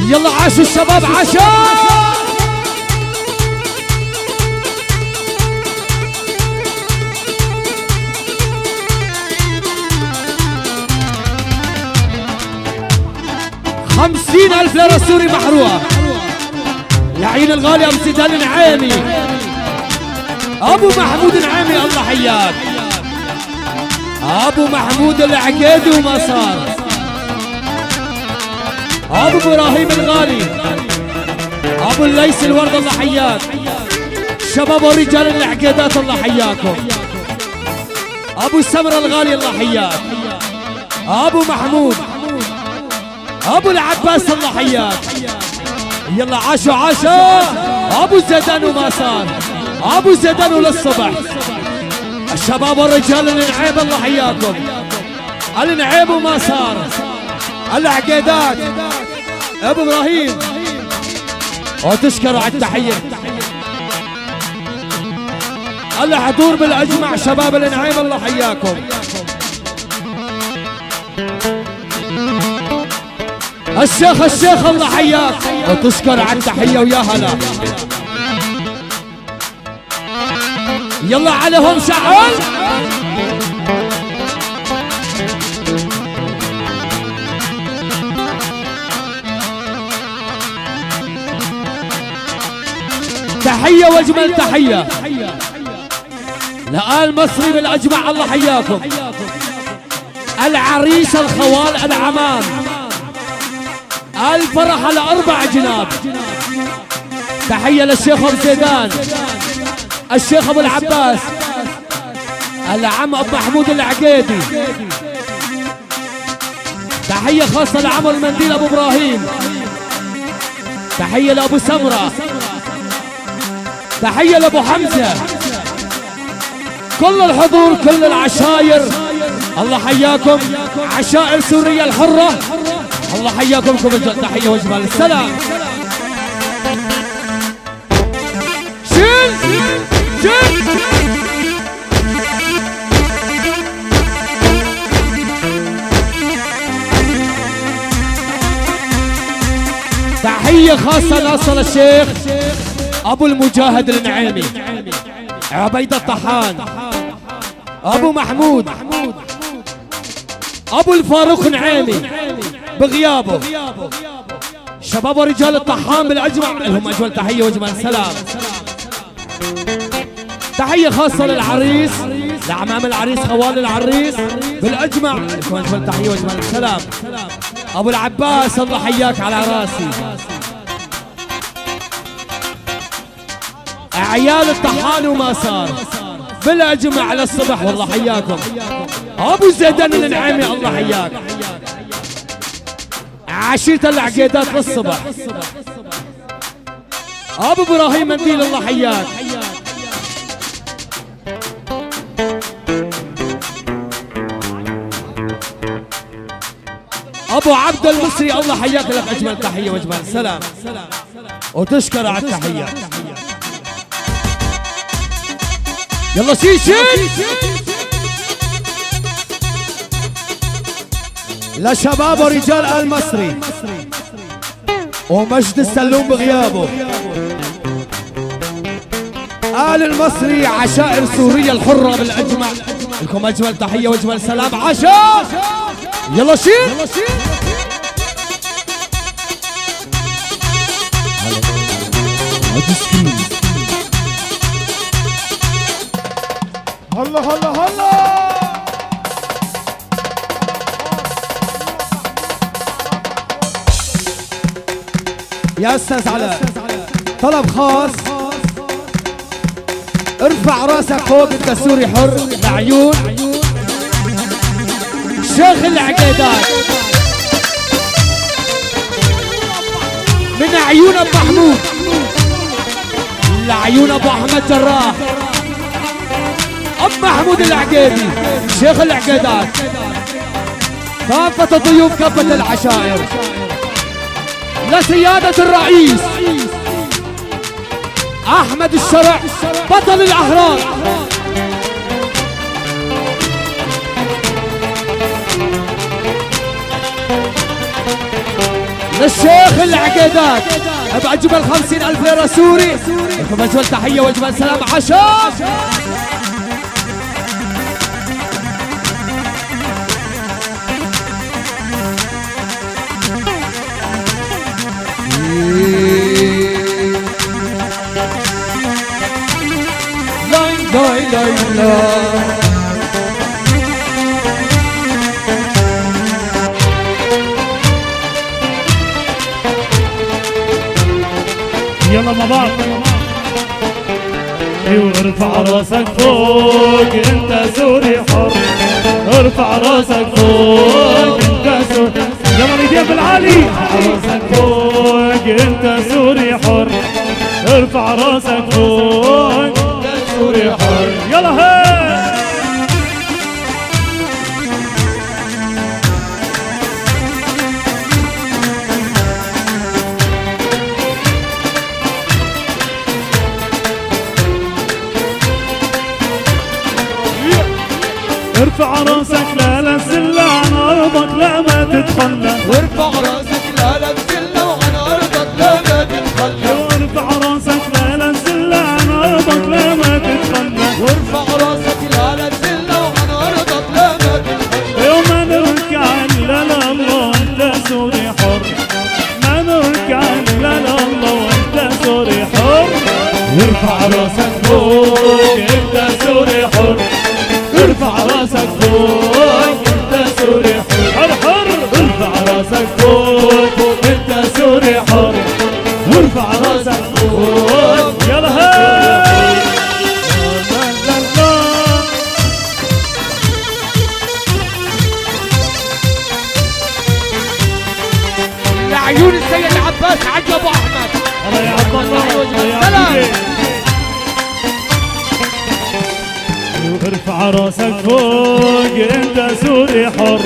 يلا عاشوا الشباب عاشوا. خمسين ألف ليرة سوري محروقة العين الغالي أبو سيدان النعيمي أبو محمود النعيمي الله حياك. أبو محمود العقيدي وما صار. أبو إبراهيم الغالي أبو الليث الورد الله حياك. شباب ورجال العقيدات الله حياكم. أبو السمرة الغالي الله حياك. أبو محمود أبو العباس الله حياك. يلا عاشوا عاشوا. أبو زيدان وما صار. أبو زيدان للصبح. الشباب والرجال النعيم الله حياكم. النعيم وما صار. العقيدات أبو إبراهيم وتشكروا على التحية. الحضور بالأجمع شباب النعيم الله حياكم. الشيخ الله حياك وتشكر على التحية ويا هلا. يلا عليهم شعل. تحية واجمل تحية لآل مصري بالأجمع الله حياكم. العريس الخوال العمام الفرح على 4 جناب. تحية للشيخ أبو زيدان الشيخ أبو العباس العم أبو محمود العقيدي. تحية خاصة لعم المنديل أبو إبراهيم. تحية لأبو سمرة. تحية لأبو حمزة. كل الحضور كل العشاير الله حياكم. عشائر سوريا الحرة الله حياكم. تحية واجمل السلام. شيل شيل. تحية خاصة ناصر الشيخ أبو المجاهد النعيمي. عبيد الطحان. أبو محمود أبو الفاروق النعيمي بغيابه. شباب ورجال الطحان بالأجمع لهم أجمل تحية واجمل سلام. تحية خاصة للعريس لعمام العريس خوال العريس بالأجمع لهم أجمل تحية واجمل سلام. أبو العباس الله حياك على راسي. عيال الطحان وما صار بالأجمع على الصبح والله حياكم. أبو زيدان النعيمي الله حياك. عشية العقيدات للصبح. أبو إبراهيم منديل الله حياك. أبو عبد المصري الله حياك لك أجمل تحية واجمل سلام وتشكر على التحية. يلا شيشي لشباب ورجال المصري ومجد السلوم بغيابه. آل المصري عشائر سوريا الحرة بالأجمع لكم أجمل تحية واجمل سلام. عشاء يلا شيل. هلا هلا هلا. يا استاذ علاء طلب خاص. ارفع راسك فوق الدستوري حر لعيون شيخ العقيدات من عيون ابو محمود لعيون ابو احمد جراح. ابو محمود العقيدي شيخ العقيدات. كافة الضيوف كافة العشائر لسيادة الرئيس احمد الشرع بطل الاحرار. للشيخ العقيدات بأجمل 50,000 ليرة سوري. لكم أجمل تحية وأجمل سلام عشاء. لا لا لا يلا مع بعض. ايوه ارفع راسك فوق انت سوري حر، ارفع راسك فوق انت سوري. يلا الايدين بالعالي. ارفع راسك فوق انت سوري حر، ارفع راسك فوق انت سوري حر. يلا هي ارفع راسك لا لا تزل عن ارضك لا ما تتخلى، وارفع راسك لا لا تزل وعن ارضك لا ما تتخلى، وارفع راسك لا لا تزل عن ارضك لا ما تتخلى، وارفع راسك لا لا تزل وعن ارضك لا ما تتخلى. يوم ما نركع الا لله وانت سوري حر، ما نركع الا لله وانت سوري حر. ارفع راسك فوق انت سوري حر، ارفع راسك فوق انت سوري حر حر. ارفع راسك فوق انت سوري حر، وارفع راسك فوق. يلا هاي لعيون السيد عباس عجب ابو احمد. الله يا عبد الله يا عبد. ارفع راسك فوق انت سوري حر،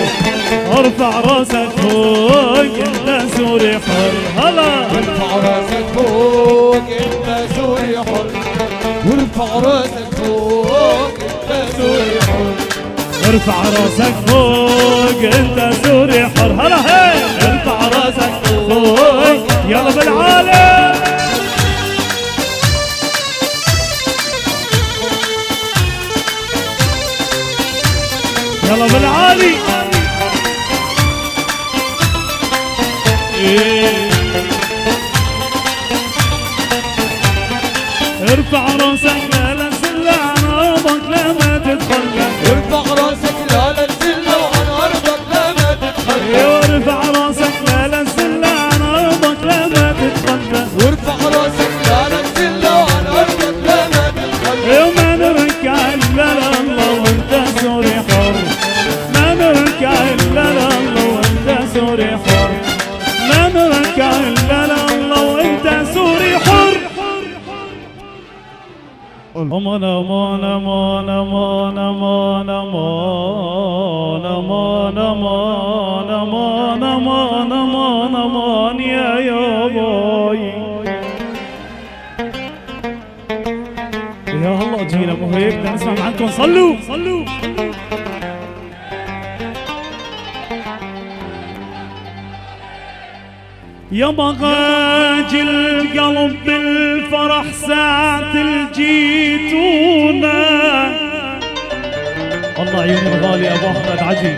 ارفع راسك فوق انت سوري حر. هلا ارفع راسك فوق انت سوري حر، وارفع راسك فوق انت سوري حر. ارفع راسك فوق انت سوري حر. هلا هي ارفع راسك فوق. يلا بالعالم. يلا بالعالي. ارفع راسك لا لا تزل عن ارضك لا ما تتخلى، ارفع راسك لا لا تزل وعن ارضك لا ما تتخلى، وارفع راسك لا لا تزل عن ارضك لا ما تتخلى، وارفع راسك لا لا تزل وعن ارضك لا ما تتخلى. يوم ما نركع الا لله وانت سوري حر، ما نركع الا لله وانت سوري حر، ما نركع الا لله وانت سوري حر. امان امان امان امان امان امان امان امان امان امان امان امان يا باي. يا الله جينا مو هيك بدنا نسمع معكم. صلوا صلوا. يا بغاجي القلب بالفرح ساعة الجيتونا. الله عيون الغالي ابو احمد عجيب.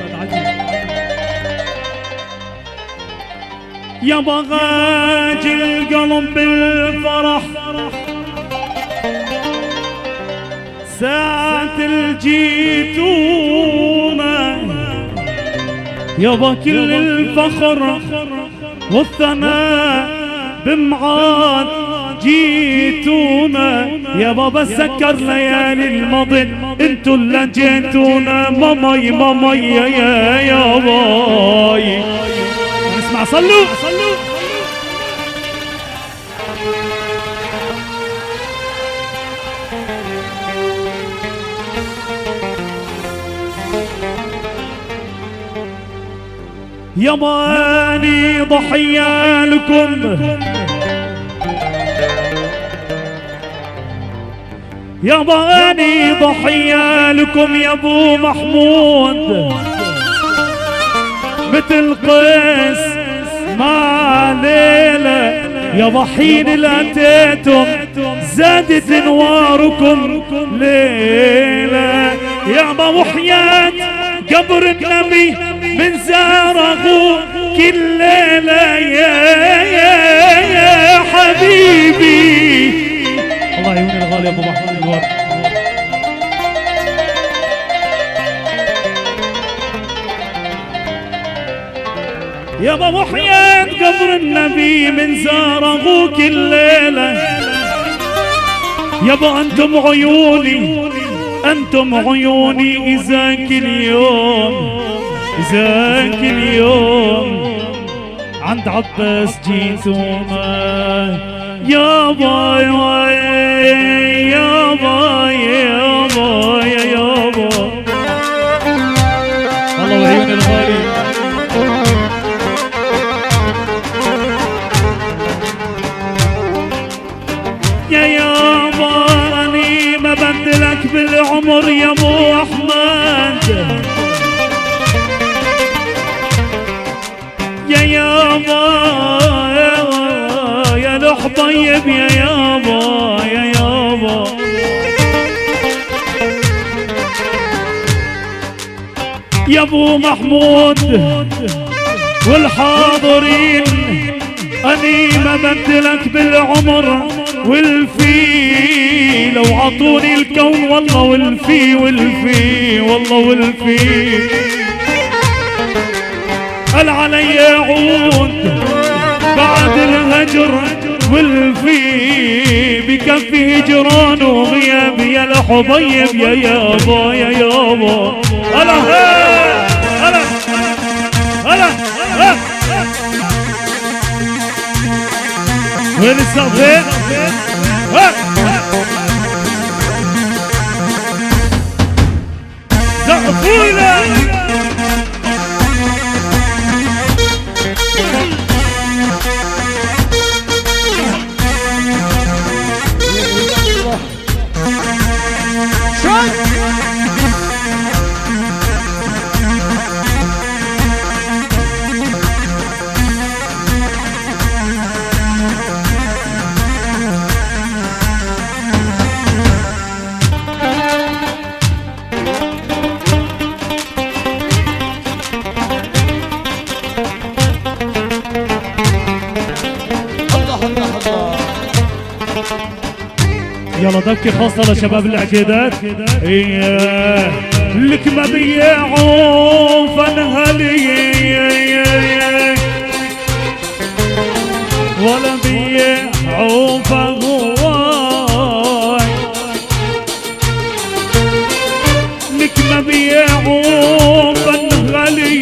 يا بغاجي القلب بالفرح ساعة الجيتونا. يابا كل الفخر والثناء بمعاد جيتونا. يا بابا سكر ليالي الماضي انتو اللي جيتونا. ماماي ماماي يا باي. نسمع صلوا صلوا. يا ماني ضحية لكم يا ماني ضحية لكم يا ابو محمود. مثل قيس ما يا ضحين اللي اتيتم زادت انواركم ليلة يا ابو حياة قبر النبي من زاره كل ليلة يا حبيبي. الله يعين الغالي ابو محمود الورد. يا ابو حياة قبر النبي من زاره كل ليلة يابا انتم عيوني انتم عيوني ازاك اليوم ازاك اليوم عند عباس جيتوما يابا يابا يابا يابا يابا. الله وعيون الغالي. يا يابا اني ما بدلك بالعمر يا ابو احمد يا يابا يا الحبيب يا يابا يا يابا. يا ابو محمود والحاضرين اني ما بدلك بالعمر والفي لو عطوني الكون والله والفي والفي والله والفي قال علي يعود بعد الهجر والفي بكفي هجران وغياب يا الحبيب يا يابا يا يابا. هلا هلا هلا هلا وين الصفين زقفونا يلا دبكة خاصة لشباب العقيدات. ايه لك ما بيعوا فنهلي ولا بيعوا فهواي لك ما بيعوا فنهلي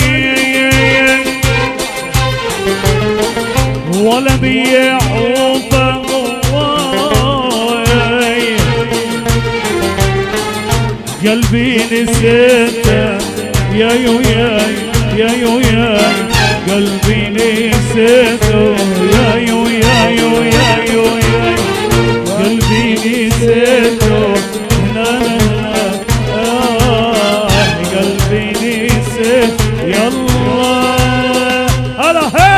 ولا بيعوا فهواي قلبي نسيته يا يوياي يا يوياي قلبي نسيته يا يوياي يا يوياي قلبي نسيته لا لا لا قلبي نسيته يلا هلا هي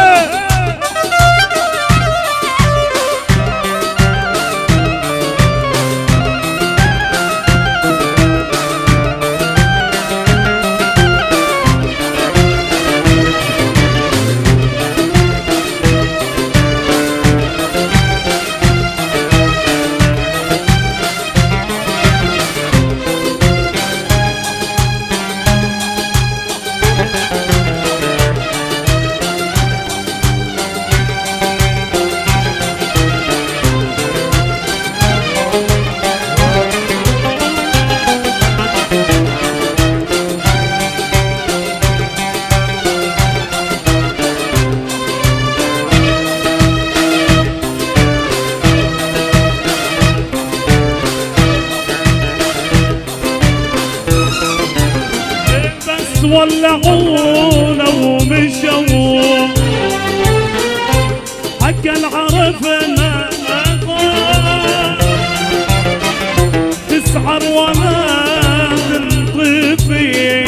ولعونا ومشوا حق العرفنا تسعر ولا تنطفي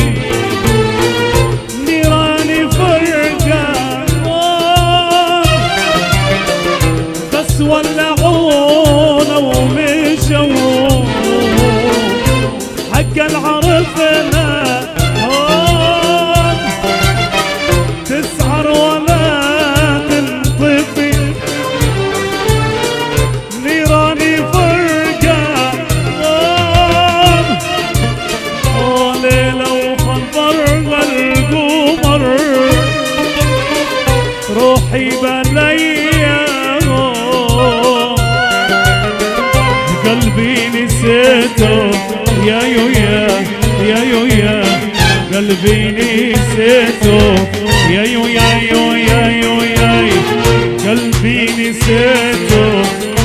نيراني فرقة روحي بالايام قلبي نسيته يا يويا يا يويا قلبي نسيته يا يويا يا يويا قلبي نسيته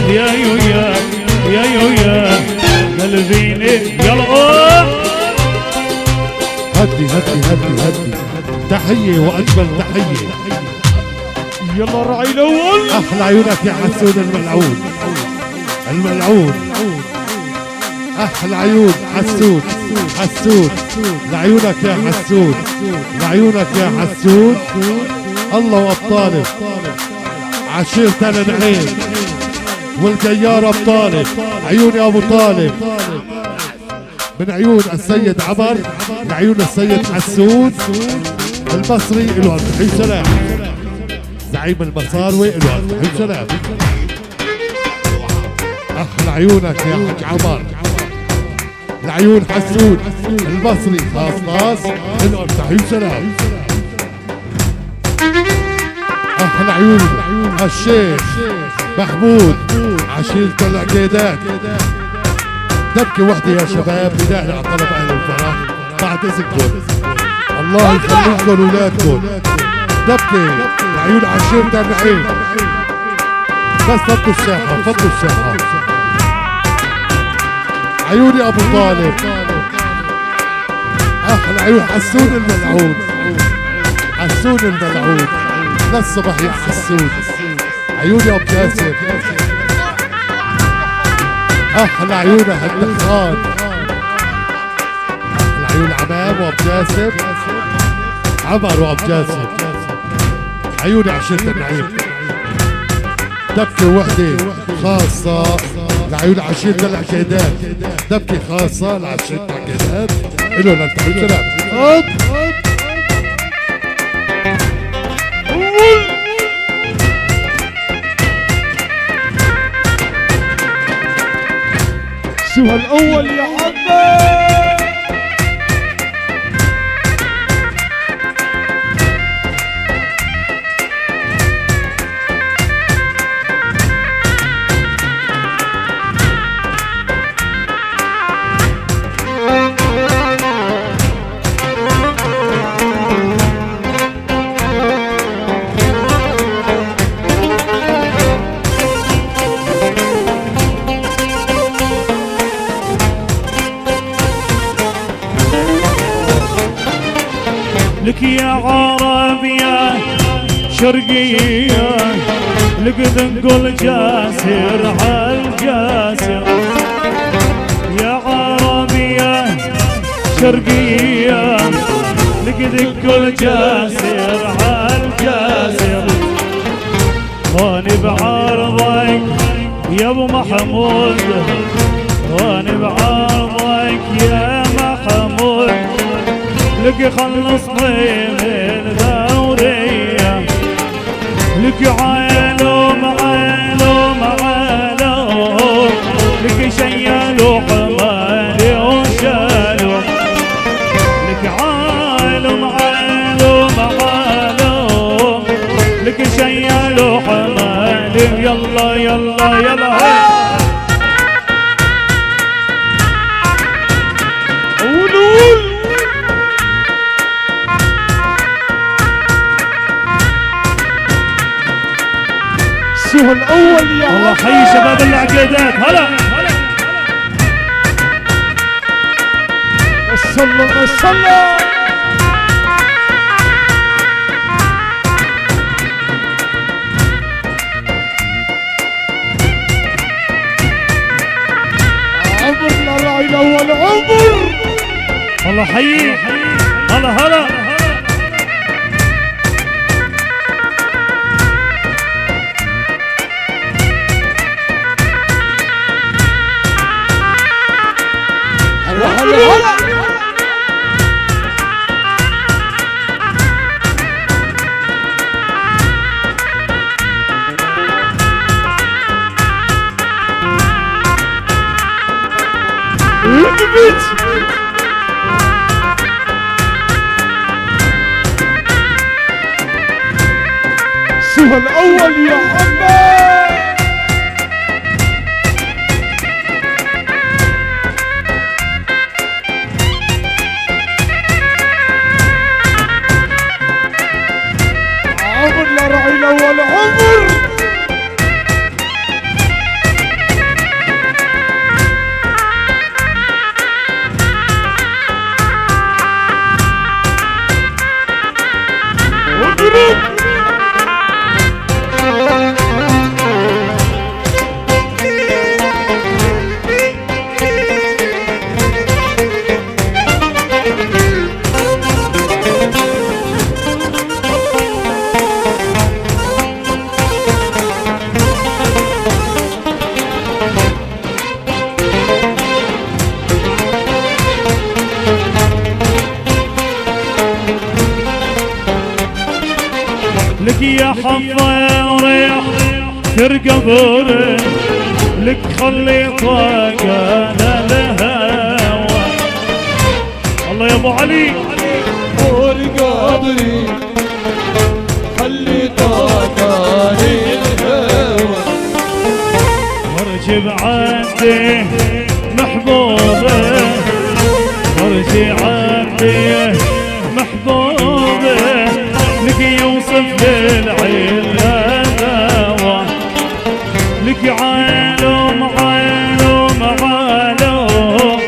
يا يويا يا يويا قلبي يلا هدي هدي هدي هدي تحية وأجمل تحية. يلا الرعي الأول. أحلى عيونك يا حسون الملعون الملعون. أحلى عيون حسون حسون لعيونك يا حسون لعيونك يا حسون. الله وأبطاله عشيرة النعيم والجيار أبطاله عيوني أبو طالب من عيون السيد عمر لعيون السيد حسون المصري إله التحية سلام. زعيم المصاروي إله التحية سلام. أحلى عيونك يا حاج عمر لعيون حسون المصري خاص إله التحية سلام. أحلى عيون الشيخ محمود عشيرة العقيدات. دبكة وحدة يا شباب بداية على طلب أهل الفرح بعد إذنكم الله يخليكم ولادكم. دبكة لعيون عشيرة النعيم بس فضوا الساحة فضوا الساحة. عيوني أبو طالب أحلى عيون حسون الملعون حسون الملعون للصبح يا حسون. عيوني أبو جاسم أحلى عيونها الدخان. أحلى عيون عمام وأبو جاسم عمر وأبو جاسم. عيوني عشيرة النعيم. دبكة وحدة خاصة لعيون عشيرة العقيدات. دبكة خاصة لعشيرة العقيدات إلو للتحية سلام. شو هالأول يا حبة. لك يا عربية شرقية لقد نقول جاسر عالجاسر. يا عربية شرقية لقد نقول جاسر عالجاسر. واني بعرضك يا ابو محمود واني بعرضك يا محمود. لك خلصني من ثورية لك عالم عالم عالم. لك شيالوا حمالي وشالوا. لك عالم عالم عالم. لك شيالوا حمالي. يلا يلا يلا شو الأول يا الله. حي شباب العقيدات هلا. ما شاء الله ما شاء الله. عمر الرعي الأول عمر. الله حي هلا هلا. شو شو الأول يا حمد. عمر لرعي الأول عمر. لك يا حظة ريح ترقبوني، لك خلي طاقة للهوى. الله يا ابو علي ورقبني خلي طاقة للهوى، وارجب عندي محبوبة، وارجع عندي محبوبة، لك يوصف للعين هوى، لك عالم عالم عالم،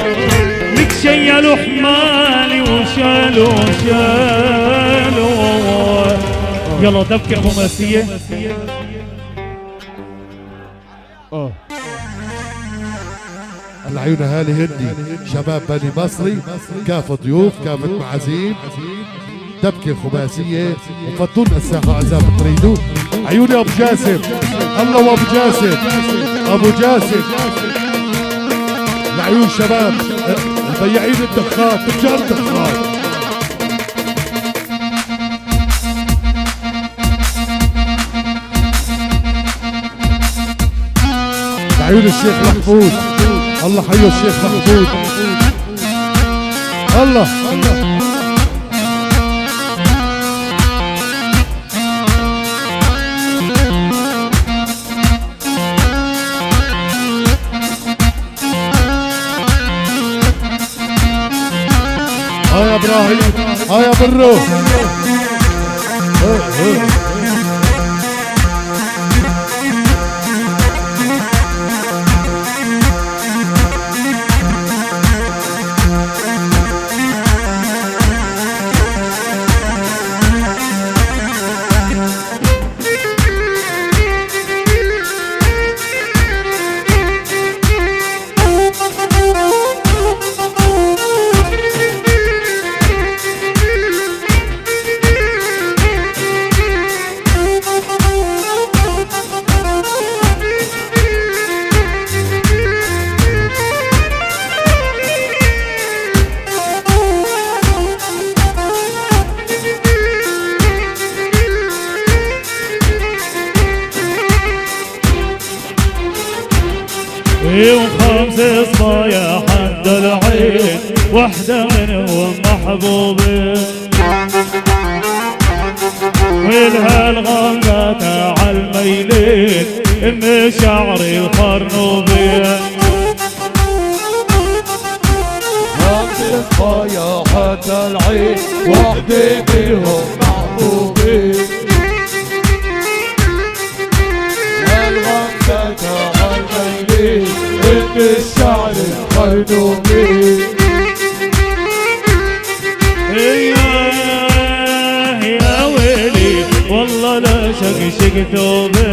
لك شيلوا حمالي وشالوا شالوا. يلا دبكة خماسية. العيون اهالي هندي، شباب بني مصري، كافة ضيوف، كافة معازيم، دبكة خماسية، وفضلونا الساحة إذا بتريدوا. عيوني أبو جاسم، الله وأبو جاسم، أبو جاسم، العيون شباب البياعين الدخان، تجار الدخان. عيون الشيخ محمود، الله حيو الشيخ محمود، الله يا ابراهيم، يا برو. وخمس صبايا حد العين، وحدة منهم محبوبة، وإلها الغمات عالميلين ام شعري الخرنوبية. خمس صبايا حد العين، وحدة منهم محبوبة، الغمات عالميلين ام الشعر الخرنوبي. يا ويلي والله لا شقشق ثوبه،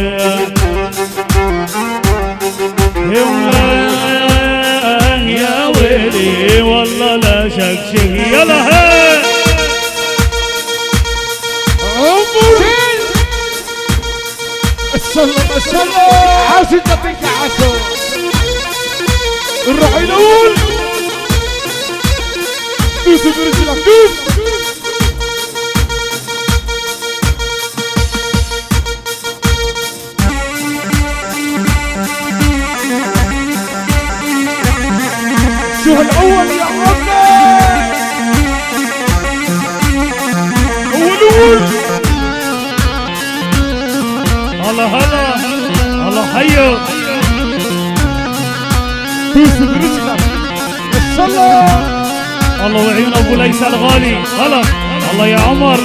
يا ويلي والله لا شقشق. يلا هي عمر السلم السلم عاشق فيك عسو الرعي الأول. دوس برجلك دوس. شو هالأول يا عمي، أول هلا هلا الله حيو الله وعيون ابو ليس الغالي هلا الله يا عمر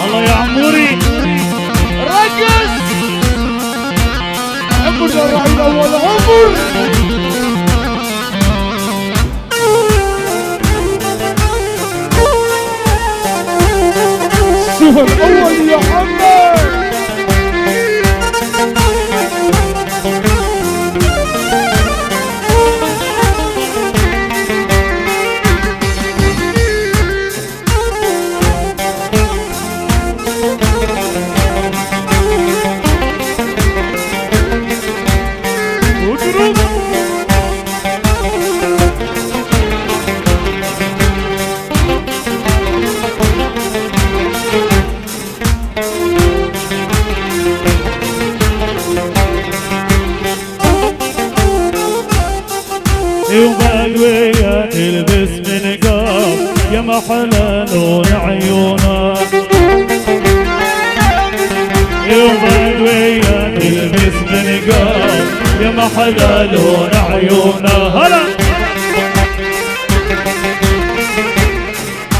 الله يا عموري ركز عمر الراعي الاول عمر شوف الاول يا محمد وبالوية تلبس من قاف يا محلى لون عيونك وبالوية تلبس من قاف يا محلى لون عيونك هلا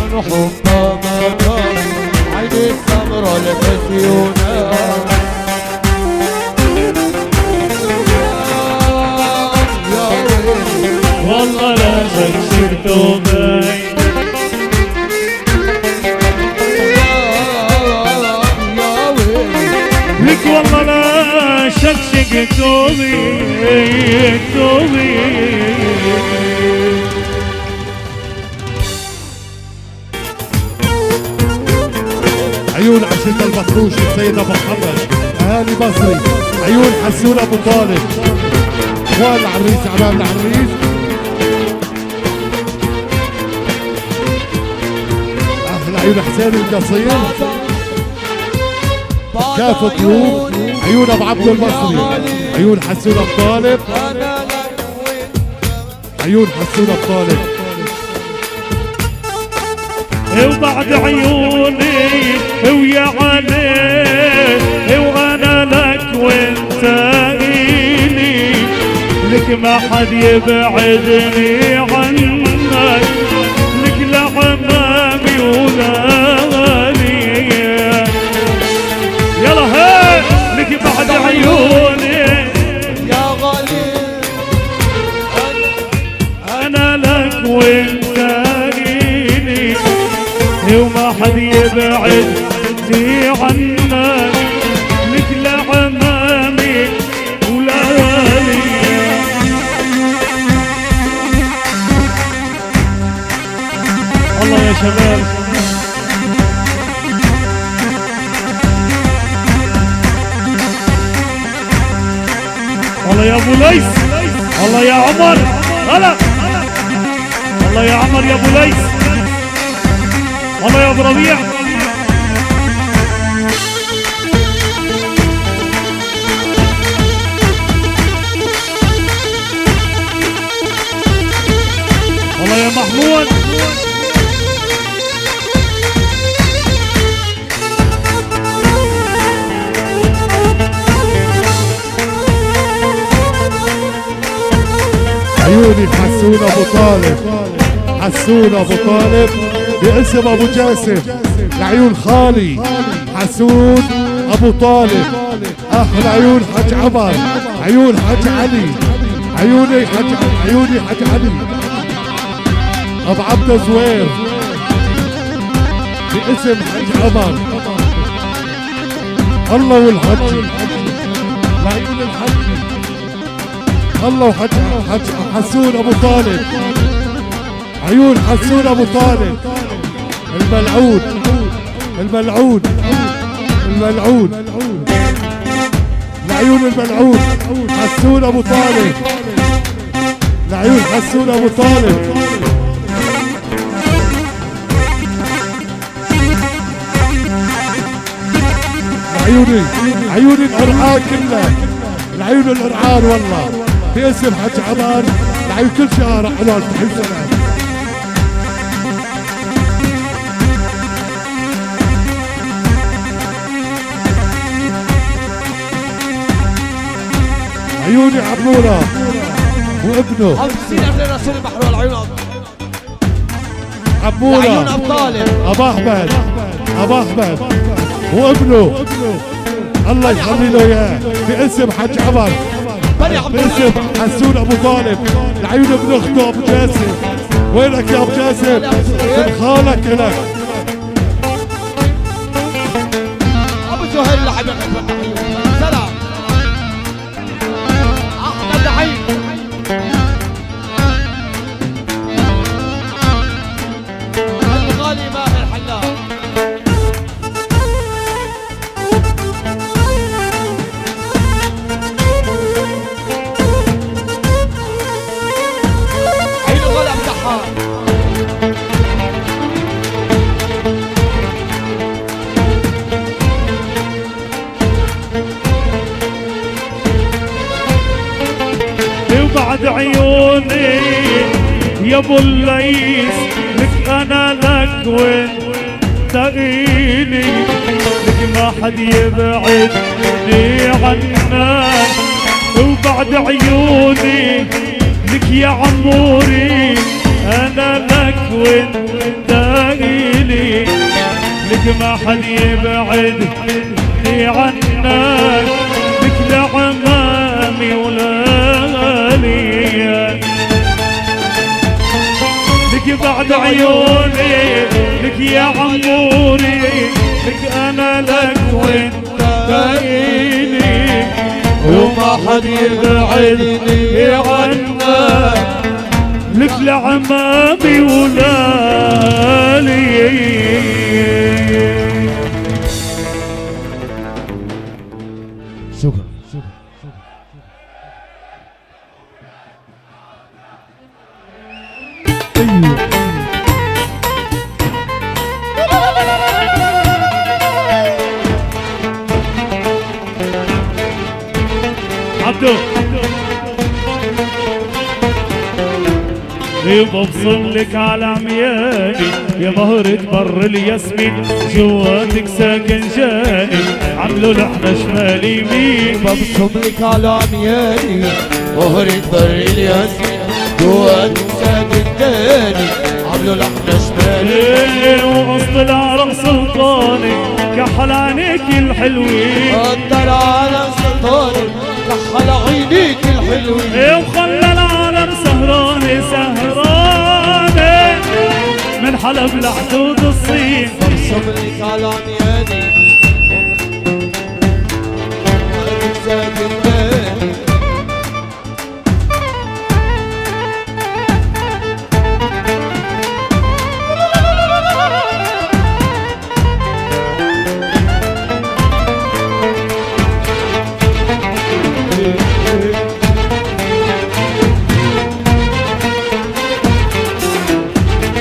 أنا حبها مكان عيني السمرة لفتيونة والله لا شكشك ثوبي لك والله لا شكشك ثوبي ثوبي عيون عشية البطروش السيد ابو محمد اهالي بصري عيون حسون ابو طالب اخوان العريس عمام العريس اهل عيون حسين القصير كافة ضيوف عيون ابو عبد المصري عيون حسون ابو طالب عيون حسون ابو طالب وبعد عيوني ويا علي وانا لك وانت الي لك ما حد يبعدني عنك لك لعمامي ولالي يلا هي لك بعد عيوني يا غالي انا لك وانت الي وما حد يبعدني عنك لك لعمامي ولالي الله يا شباب الله يا ابو ليس الله يا عمر هلا الله يا عمر يا ابو ليس الله يا ابو ربيع الله يا محمود عيوني حسون ابو طالب حسون ابو طالب باسم ابو جاسم لعيون خالي حسون ابو طالب اهل عيون حج عمر عيون حج علي عيوني حج علي ابو عبد زوير باسم حج عمر الله والحج لعيون الحج الله وحج حسون ابو طالب عيون حسون ابو طالب الملعون الملعون الملعون لعيون الملعون حسون ابو طالب لعيون حسون ابو طالب عيوني القرعان كلها العيون القرعان والله باسم حج عمر العيون كل شارع على تحب سلام عيوني عمورة وابنه 50,000 لرسول البحر والعيون عمورة لعيون ابطالي ابا احمد ابا احمد وابنه الله يخلي له اياه باسم حج عمر بني عبد الله باسم حسون ابو طالب لعيون ابن اخته ابو جاسم. وينك يا ابو جاسم؟ من خالك الك. ابو زهير لحبيب سلام احمد عين الغالي ماهر حلاق عين الغلا امتحان وبعد عيوني يا ابو الليث لك انا لك وانت الي لك ما حد يبعدني عنك. وبعد عيوني لك يا عموري انا لك وانت الي لك ما حد يبعدني عنك. لك لعمامي ولالي لك بعد عيوني لك يا عموري لك انا لك وانت الي وما حد يبعدني عنك. لك لعمامي ولالي شكرا. عبدو ببصم لك على عمياني يا مهرة بر الياسمين جواتك ساكن جاني عملوا لحنا شمال يمين. ببصم لك على عمياني مهرة بر الياسمين جواتك ساكن جاني عملوا لحنا شمالي. وقصد العرب سلطاني كحل عينيك الحلوين قدر على سلطاني كحل عينيك الحلوين. وخلى العالم سهراني سهراني من حلب لحدود الصين. ببصم لك على عمياني جواتك ساكن جاني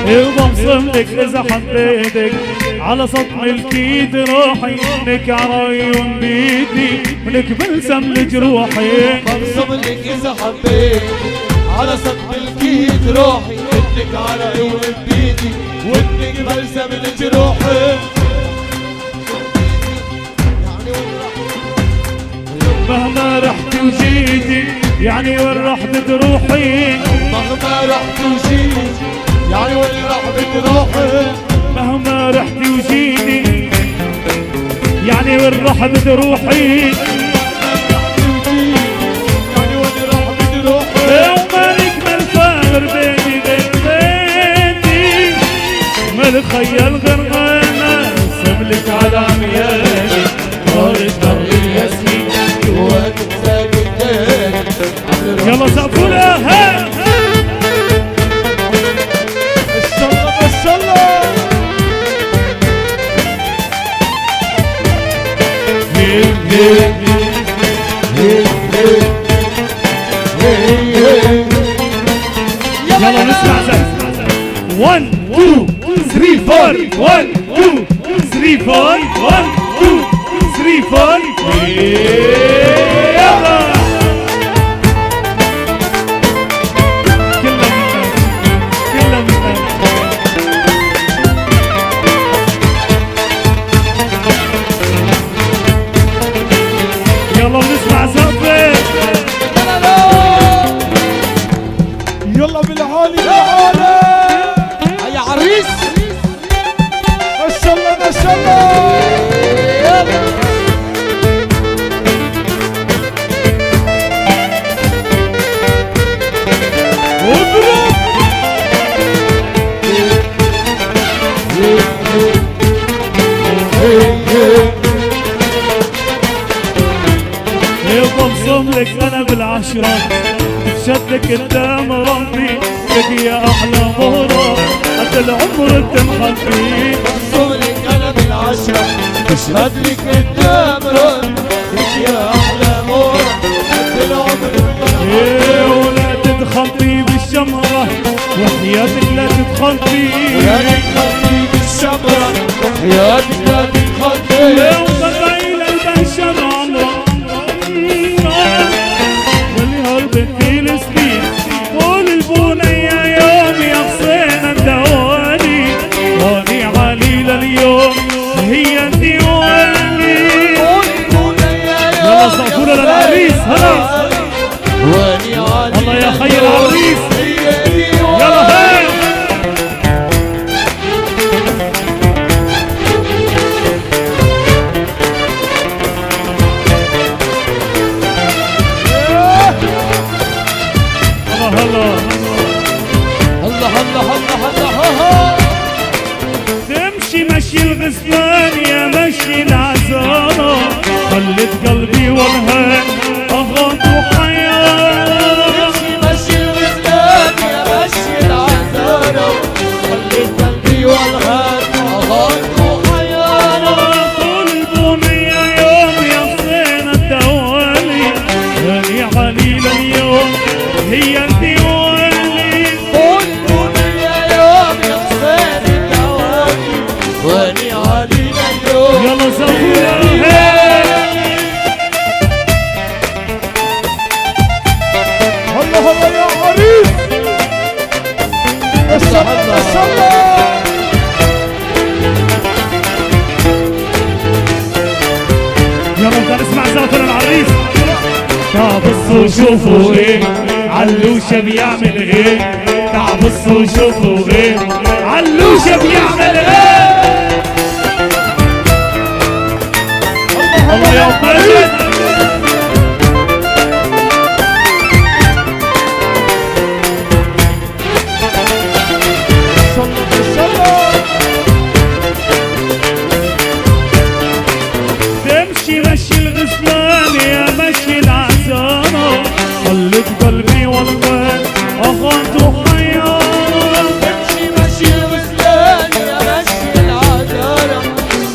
وببصم لك اذا حبيتك على سطح الكيد روحي انك عيون بيدي ولك بلسم لجروحي. ببصم لك اذا حبيت على سطح الكيد روحي انك على عيون بيدي وانك بلسم لجروحي. مهما رحت وجيتي يعني وين راح بتروحي. مهما رحت وجيت يعني وين راح بتروحي. مهما رحت وجيتي يعني وين راح بتروحي. يعني وين راح بتروحي. ومالك مالفاخر بيني بيتي مالك خيال غرقانة سبلك على عمياني خارج بر الياسمين جواتك ساكن جاني. يلا سقفوا لها الشلة بالشلة هيك هيك ببصم لك انا بالعشرة بشدك قدام ربي لك يا احلى مهرة قد العمر بتنخفي ببصم لك انا بالعشرة بشهد لك قدام ربي يا احلى مهرة قد العمر بتنخفي ولا تتخطي بالشمرة وحياتك لا تتخطي لا تتخطي بالشمرة وحياتك لا تتخطي وطلعي للبشر عمرة والهرب فلسطين قول البنية يوم يا حسين الدواني واني عليل اليوم هي الديواني يلا صفورة للعريس هلا الله يا خي العريس يلا هاي تمشي مشي الغزلان يا مشي العزارة خلت قلبي والهان أغاط وحياة مشي الغزلان يا مشي العزارة خلت قلبي والهان أغاط وحياة طول البنية يوم يا حسين الدوالي هاني عليل اليوم هي الديواني قول البنية يوم يا حسين الدوالي واني علينا اليوم يلا زبورة هلا هلا يا عريس السلام السلام يلا بدنا نسمع زوجة العريس تعال بصوا شوفوا ايه علوشة بيعمل ايه تعال بصوا شوفوا ايه علوشة بيعمل ايه الله يا مجد تمشي مشي الغزلان يا مشي العزارة خلت قلبي والغان أغاط وحيارة مشي مشي الغزلان يا مشي العذارة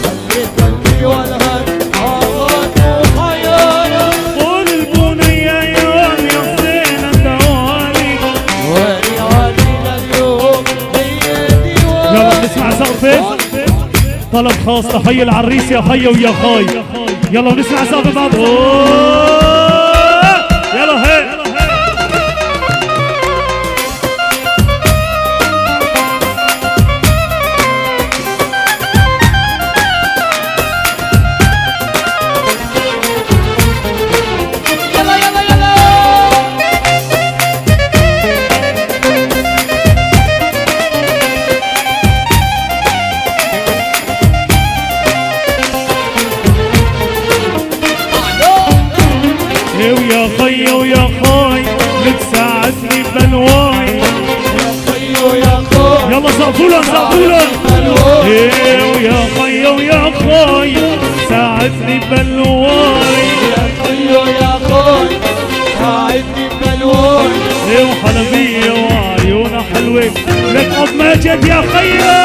خلت قلبي والهان أغاط وحيارة قول البنية يوم يا حسين الدوالي واني علينا اليوم هي ديواني يلا نسمع زقفة طلب خاص تحية العريس يا خي ويا خاي يلا ونسمع زقفة بعض يلا هي يلا يلا يلا ويا خي ويا خاي لك ساعدني بلواي خيو يا خوي يلا زقفولا زقفولا ويا خي ويا خاي ساعدني بلواي يا خيو يا خوي ساعدني بلوي وحلبية وعيونها حلوة لك أب ماجد يا خيا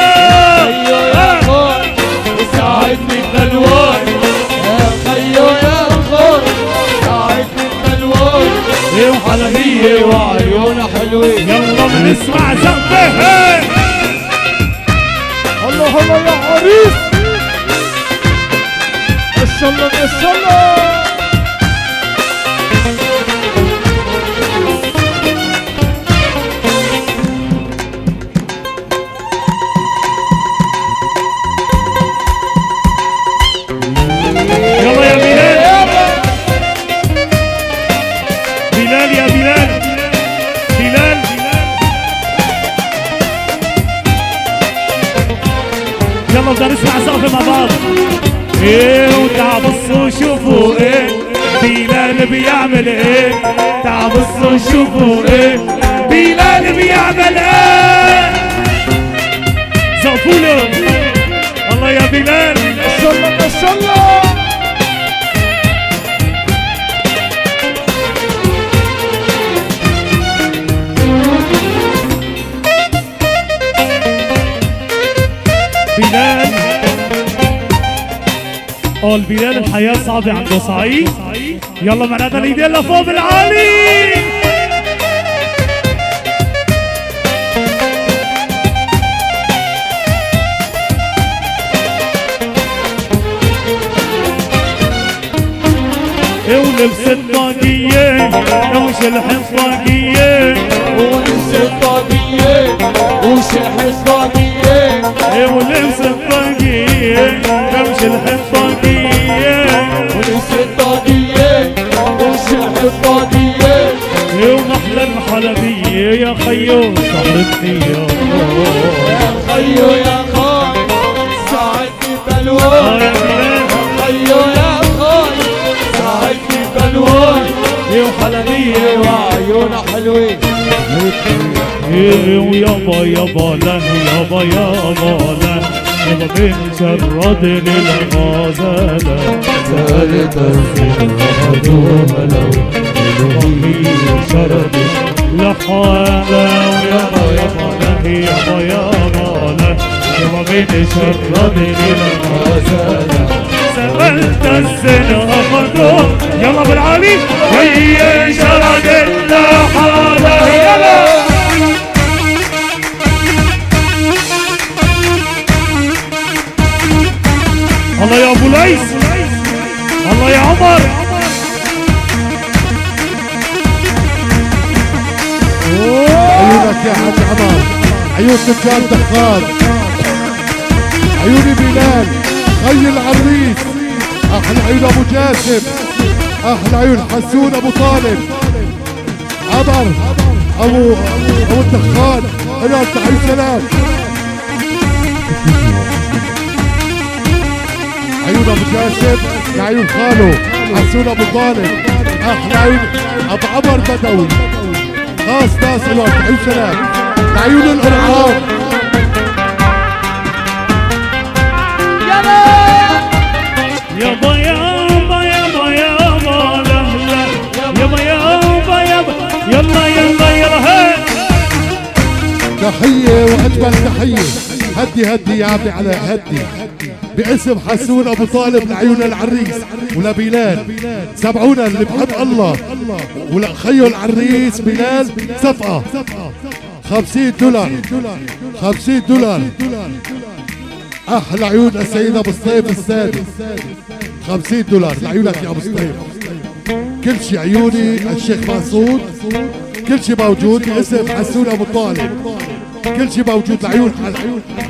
خيو يا خوي ساعدني بلوي يا خيو يا خوي ساعدني بلوي وحلبية وعيونها حلوين يلا بنسمع زقفة هلا هلا يا عريس السلام السلام يلا يا بلال بلال يا بلال بلال يلا بدنا نسمع زقفة مع بعض وتعال بصوا شوفوا ايه بلال بيعمل ايه تعال بصوا شوفوا ايه بلال بيعمل ايه زقفوا له الله يا بلال السلام السلام ابطال بلال الحياة صعبة عنده صعيد. يلا معناتها الايدين لفوق بالعالي. ولبس الطاقية وشلح الطاقية ولبس الطاقية وشلح الطاقية ولبس الطاقية وشلح الطاقية ولبس الطاقية وشلح الطاقية ومحلى الحلبية يا خيو صاحبتني يا خيو يا خاي ساعدني بلوان يا بلال خيو يا خاي ساعدني بلوان وحلبية وعيونا حلوين ويابا يابا له يابا يابا له يابا بن شردني الغزالة زالت الزهد وملو شردي لحالة ويابا يابا له يابا يابا له يابا بن شردني الغزالة سألت السنة خدوم يلا بالعالي هي شرد اللحالة يلا الله يا ابو ليس الله يا عمر عيونك يا حاج عمر، عيون تجار دخان، عيوني بلال، خي العريس، احلى عيون ابو جاسم، احلى عيون حسون ابو طالب، عمر ابو الدخان، انا تحيي سلام. عيون ابو جاسم لعيون خاله حسون ابو طالب، احلى عيون ابو عمر بدوي، خاص ناس الوقت تحيي سلام لعيون القرعان. يابا يابا يابا يابا لا لا يابا يابا يابا يلا يلا يلا هي تحية واجمل تحية، هدي هدي يا عمي على هدي باسم حسون ابو طالب لعيون العريس ولبلال، سمعونا اللي بحب الله ولخيو العريس بلال صفقة $50 $50. احلى عيون السيد ابو الصيف السادس $50 لعيونك يا ابو الصيف. كل شي عيوني الشيخ مقصود، كل شي موجود باسم حسون ابو طالب، كل شي موجود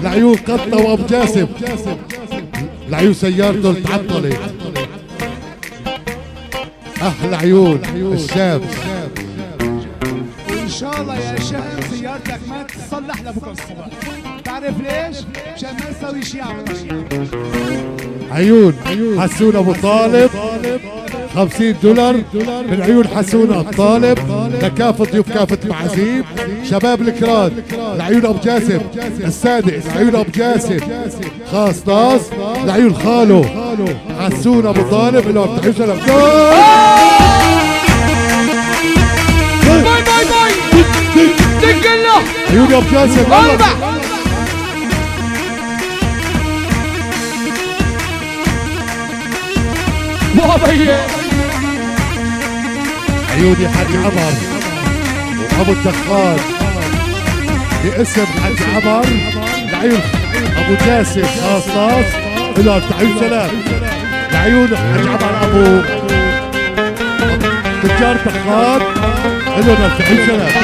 لعيون قطة وابو جاسم، لعيون سيارته اللي تعطلت، احلى عيون الشاب. ان شاء الله يا شباب سيارتك ما تتصلح لبكره الصبح. تعرف ليش؟ عشان ما نسوي شيء على عيون حسون ابو طالب $50 من عيون حسون ابو طالب لكافة ضيوف كافة المعازيم شباب الكراد، لعيون ابو جاسم السادس، لعيون ابو جاسم خاص ناس، لعيون خاله حسون ابو طالب لهم تحية سلام. باي باي باي دق له عيون ابو جاسم اربع بابا عيوني حاج عمر وابو الدخان باسم حاج عمر لعيون ابو جاسم خاص ناس لهم تحية سلام، لعيون حاج عمر ابو تجار دخان لهم تحية سلام.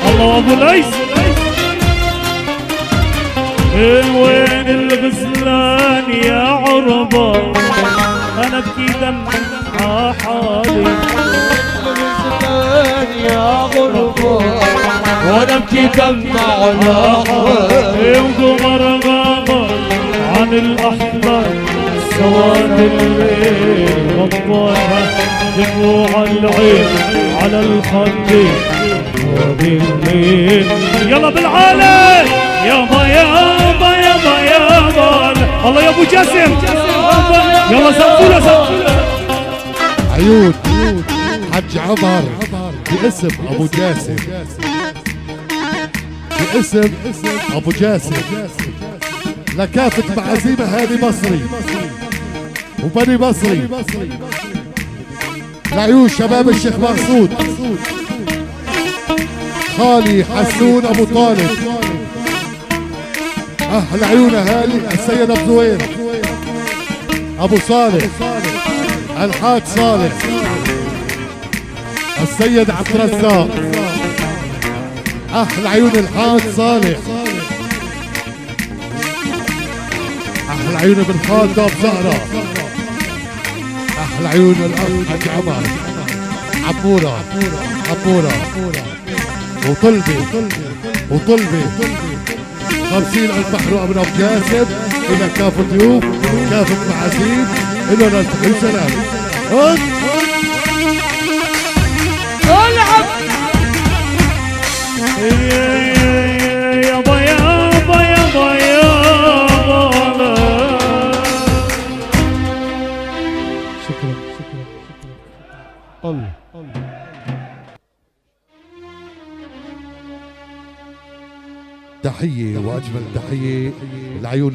الله ابو ليس وين الغزلان يا عربة انا ابكي دمع حالي يا غربة وانا ابكي دمع على حالي وقمر غابر عن الاحمر سواد الليل غطاها دموع العين على الخدين وبالليل يلا بالعالي يابا يابا يابا يابا الله يا ابو جاسم يلا سقفوله سقفوله. عيون حج عمر باسم ابو جاسم، باسم ابو جاسم لكافة معازيم هادي مصري وبني مصري، لعيون شباب الشيخ مقصود، خالي حسون ابو طالب، اهل عيون اهالي السيد ابو زوير، ابو صالح، الحاج صالح، السيد عبد الرزاق، اهل عيون الحاج صالح، اهل عيون ابن خالد ابو زهره، اهل عيون الاخ حاج عمر، عبوره وطلبي 50,000 محروقه من ابو جاسم الى كافه ضيوف كافه معازيم الى نلتقي. سلام. العب يابا يابا يابا يابا. شكرا. الله تحية وأجمل تحية لعيون